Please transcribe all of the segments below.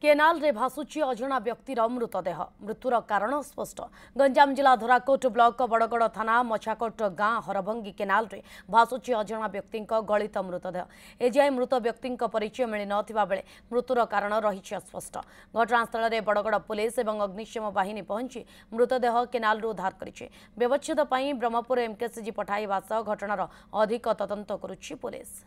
Canal रे भासुची अजणा व्यक्तिर मृतदेह मृत्युर कारण स्पष्ट। गंजाम जिला धराकोट ब्लॉक बड़गड़ थाना मछाकोट गाँ हरभंगी केनाल रे भासुची अजणा व्यक्ति गलित मृतदेह। एजाए मृत व्यक्ति परिचय मिली नथिबा बेले मृत्युर कारण रही अस्पष्ट। घटनास्थल में बड़गड़ पुलिस और अग्निशम बाहिनी पहुंची मृतदेह केनाल उद्धार करिछि। व्यवच्छेद पई ब्रह्मपुर एमकेसीजी पठाइबा सह घटनार अधिक तदंत करुछि पुलिस।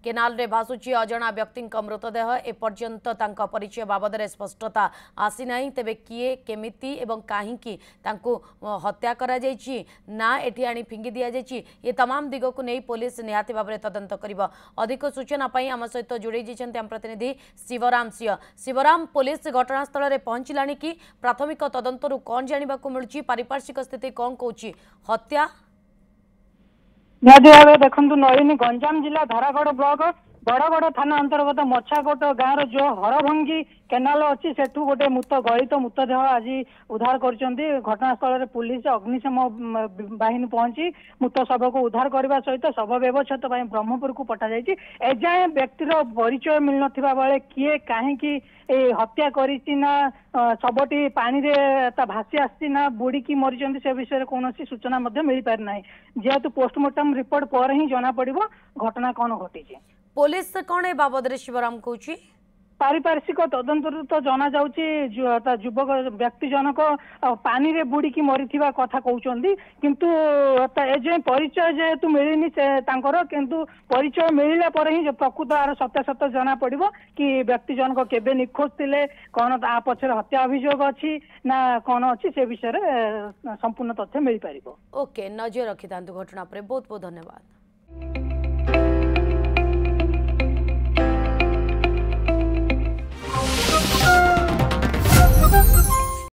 केनाल रे भासुची अजणा व्यक्ति मृतदेह एपर्यंत तांका परिचय बाबद स्पष्टता आसी नाही। तेबे किए केमिति एवं काहींकी तांको हत्या करा जायछि ना एठी आनी फिंगी दिया जायछि ये तमाम दिग को नहीं पुलिस निहाती भाबरे तदंत करिबो। अधिक सूचना पई हम सहित जोड़े जिछन्ते हम प्रतिनिधि शिवराम सिंह। शिवराम, पुलिस घटनास्थल रे पहुंचिलानी कि प्राथमिक तदंतरु कोन जानिबाकू मिलुछि? पारिपार्श्विक स्थिति कोन कहूछि? हत्या निहाती भाव देखु नईनी गंजाम जिला धारागढ़ ब्लॉक बड़गड़ थाना अंतर्गत मछाकोट गाँव जो हरभंगी केनाल अच्छी सेठू गोटे गलित मृतदेह आज उद्धार कर घटनास्थल में पुलिस अग्निशम बाहिनी पहुंची मृत शव को उद्धार करने सहित शव व्यवच्छेद ब्रह्मपुर को पठा जाए। एजाए व्यक्तिर परिचय मिल ना बेले किए कहीं हत्या करना शवटी पानी रे भासी आसी ना बुड़ी मरी से विषय कौन सूचना मिल पारिना जेहेतु पोस्टमार्टम रिपोर्ट पर ही जना पड़ घटना कौन घटी। पुलिस कौन ए बाबद शिवराम कहूँ? पारिपार्श्विक तदंतर तो जना जाउची युवक व्यक्ति जनक पानी रे बुड़ी की मरीथिबा कथा कहउचंदी किंतु एजे परिचय जेहेतु मिलिनी से तांकर किंतु परिचय मिलिला पर ही प्रकृत आर सत्यासत्य जना पड़िबो कि व्यक्ति जनक केबे निखोज थिले कोन आ पछरे हत्या अभियोग अछि ना कोन अछि से विषय रे संपूर्ण तथ्य मिल पारिबो। ओके, नजर रखितांतु घटना पर बहुत बहुत धन्यवाद।